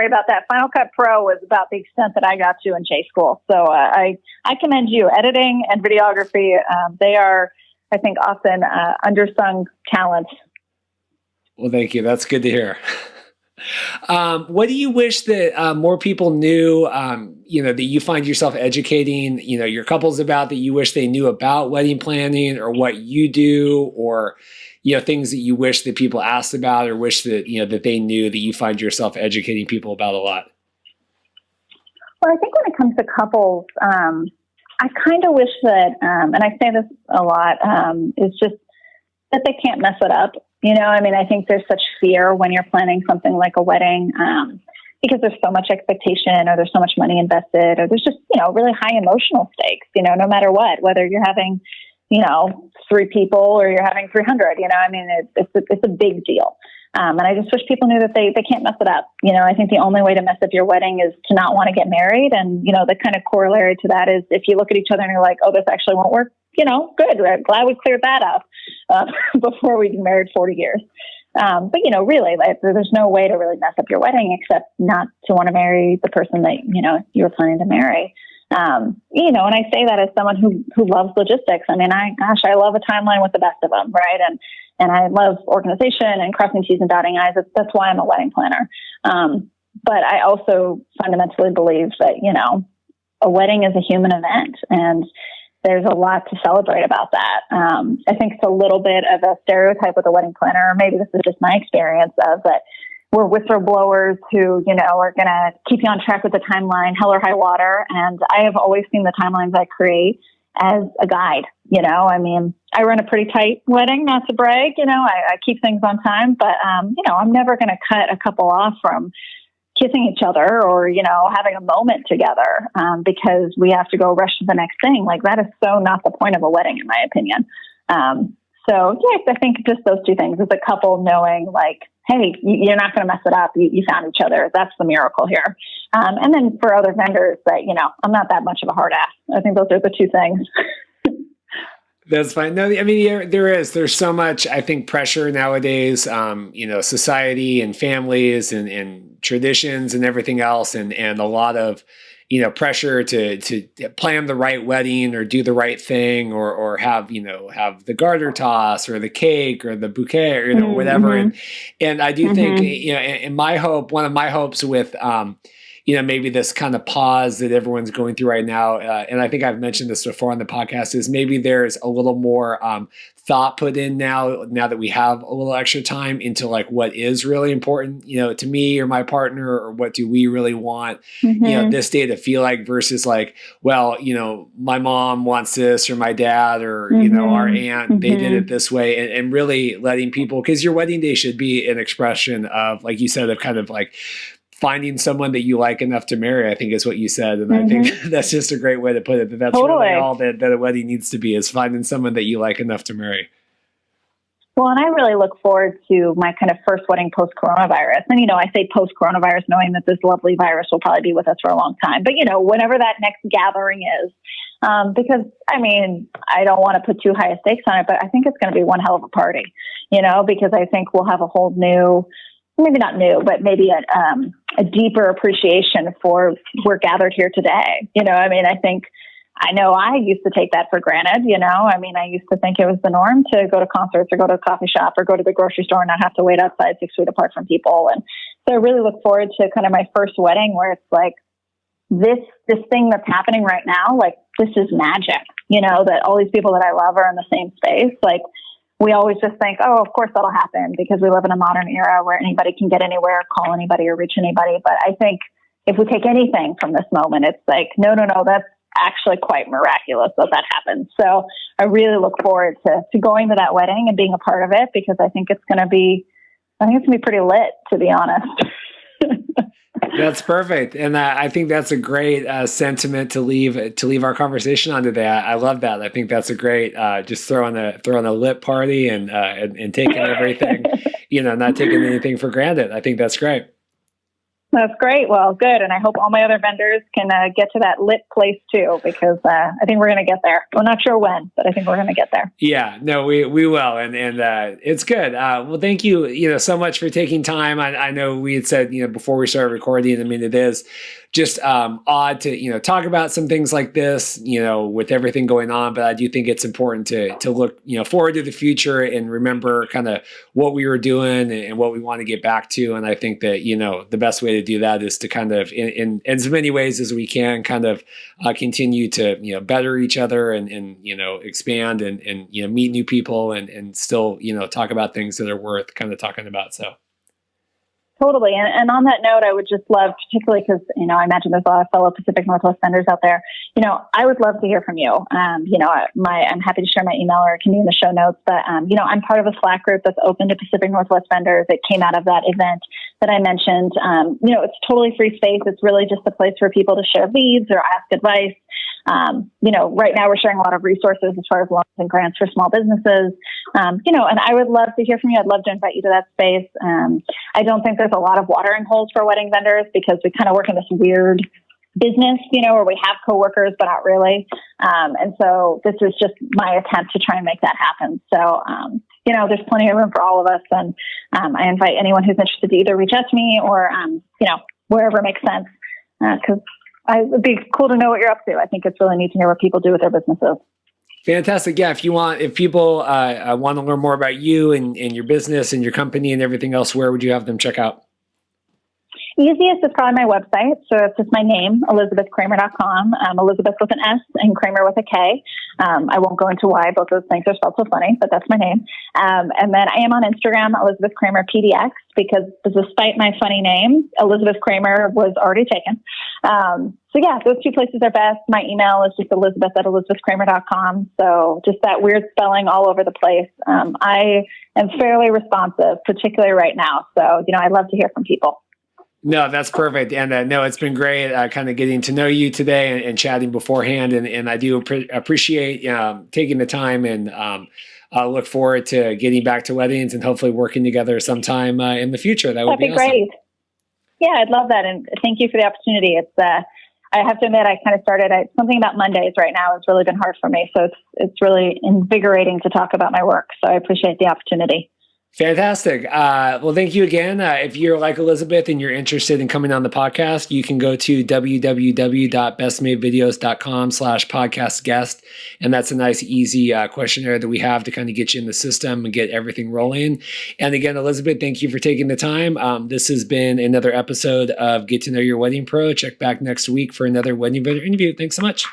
about that. Final Cut Pro was about the extent that I got to in J school. So I commend you. Editing and videography, they are, I think, often undersung talents. Well, thank you. That's good to hear. What do you wish that more people knew, that you find yourself educating, your couples about, that you wish they knew about wedding planning, or what you do, or, things that you wish that people asked about, or wish that, that they knew, that you find yourself educating people about a lot? Well, I think when it comes to couples, I kind of wish that, and I say this a lot, is just that they can't mess it up. I mean, I think there's such fear when you're planning something like a wedding, because there's so much expectation, or there's so much money invested, or there's just, really high emotional stakes, no matter what, whether you're having, 3 people or you're having 300, I mean, it's a big deal. And I just wish people knew that they can't mess it up. I think the only way to mess up your wedding is to not want to get married. And, the kind of corollary to that is if you look at each other and you're like, oh, this actually won't work, good. I'm glad we cleared that up before we've been married 40 years. But, really, there's no way to really mess up your wedding except not to want to marry the person that, you were planning to marry. And I say that as someone who loves logistics. I mean, I love a timeline with the best of them, right? And I love organization and crossing T's and dotting I's. That's why I'm a wedding planner. But I also fundamentally believe that, a wedding is a human event, and there's a lot to celebrate about that. I think it's a little bit of a stereotype with a wedding planner, or maybe this is just my experience of that. We're whistleblowers who, are going to keep you on track with the timeline, hell or high water. And I have always seen the timelines I create as a guide. I mean, I run a pretty tight wedding, not to brag, I keep things on time, but, I'm never going to cut a couple off from kissing each other or, having a moment together, because we have to go rush to the next thing. Like, that is so not the point of a wedding, in my opinion. So yes, I think just those two things, as a couple knowing like, hey, you're not going to mess it up. You found each other. That's the miracle here. And then for other vendors that, I'm not that much of a hard ass. I think those are the two things. That's fine. No, I mean, there's so much, I think, pressure nowadays, society and families and traditions and everything else. And a lot of, pressure to plan the right wedding or do the right thing or have the garter toss or the cake or the bouquet or, whatever. Mm-hmm. And I do think, in my hope, one of my hopes with, maybe this kind of pause that everyone's going through right now. And I think I've mentioned this before on the podcast, is maybe there's a little more thought put in now that we have a little extra time into like what is really important, to me or my partner, or what do we really want, this day to feel like, versus like, well, my mom wants this, or my dad, or, our aunt, they did it this way, and really letting people, because your wedding day should be an expression of, like you said, of kind of like finding someone that you like enough to marry, I think is what you said. And I think that's just a great way to put it. That's totally. Really all that a wedding needs to be, is finding someone that you like enough to marry. Well, and I really look forward to my kind of first wedding post-coronavirus. And, I say post-coronavirus knowing that this lovely virus will probably be with us for a long time. But, whenever that next gathering is, because, I mean, I don't want to put too high a stakes on it, but I think it's going to be one hell of a party, because I think we'll have a whole new, maybe not new, but maybe a deeper appreciation for we're gathered here today. I know I used to take that for granted, I used to think it was the norm to go to concerts or go to a coffee shop or go to the grocery store and not have to wait outside 6 feet apart from people. And so I really look forward to kind of my first wedding where it's like this thing that's happening right now, like this is magic, that all these people that I love are in the same space. Like, we always just think, oh, of course that'll happen because we live in a modern era where anybody can get anywhere, call anybody, or reach anybody. But I think if we take anything from this moment, it's like, no, that's actually quite miraculous that happens. So I really look forward to going to that wedding and being a part of it, because I think it's going to be pretty lit, to be honest. That's perfect. And I think that's a great sentiment to leave our conversation on today. I love that. I think that's a great, just throwing a lit party and taking everything, not taking anything for granted. I think that's great. That's great. Well, good. And I hope all my other vendors can get to that lit place too, because I think we're going to get there. We're not sure when, but I think we're going to get there. Yeah, no, we will. And it's good. Well, thank you, so much for taking time. I know we had said, before we started recording, I mean, it is just odd to, talk about some things like this, with everything going on. But I do think it's important to look, forward to the future and remember kind of what we were doing and what we want to get back to. And I think that, the best way to do that is to kind of, in as many ways as we can, kind of continue to, better each other and expand and meet new people and still, talk about things that are worth kind of talking about. So. Totally. And on that note, I would just love, particularly because, I imagine there's a lot of fellow Pacific Northwest vendors out there. I would love to hear from you. I'm happy to share my email, or it can be in the show notes, but, I'm part of a Slack group that's open to Pacific Northwest vendors. It came out of that event that I mentioned. It's totally free space. It's really just a place for people to share leads or ask advice. Right now we're sharing a lot of resources as far as loans and grants for small businesses. And I would love to hear from you. I'd love to invite you to that space. I don't think there's a lot of watering holes for wedding vendors because we kind of work in this weird business, where we have coworkers, but not really. And so this is just my attempt to try and make that happen. So, there's plenty of room for all of us. And I invite anyone who's interested to either reach out to me or, wherever it makes sense. Because it would be cool to know what you're up to. I think it's really neat to hear what people do with their businesses. Fantastic. Yeah. If people want to learn more about you and your business and your company and everything else, where would you have them check out? Easiest is probably my website. So it's just my name, elizabethkramer.com. Elizabeth with an S and Kramer with a K. I won't go into why both those things are spelled so funny, but that's my name. And then I am on Instagram, Elizabeth Kramer PDX, because despite my funny name, Elizabeth Kramer was already taken. So yeah, those two places are best. My email is just elizabeth@elizabethkramer.com. So just that weird spelling all over the place. I am fairly responsive, particularly right now. So, I'd love to hear from people. No, that's perfect. And no, it's been great kind of getting to know you today and chatting beforehand. And I do appreciate taking the time, and I look forward to getting back to weddings and hopefully working together sometime in the future. That'd be awesome. Great. Yeah, I'd love that. And thank you for the opportunity. It's, I have to admit, I kind of started something about Mondays right now. It's really been hard for me. So it's really invigorating to talk about my work. So I appreciate the opportunity. Fantastic. Well, thank you again. If you're like Elizabeth and you're interested in coming on the podcast, you can go to www.bestmadevideos.com/podcast guest. And that's a nice, easy questionnaire that we have to kind of get you in the system and get everything rolling. And again, Elizabeth, thank you for taking the time. This has been another episode of Get to Know Your Wedding Pro. Check back next week for another wedding vendor interview. Thanks so much.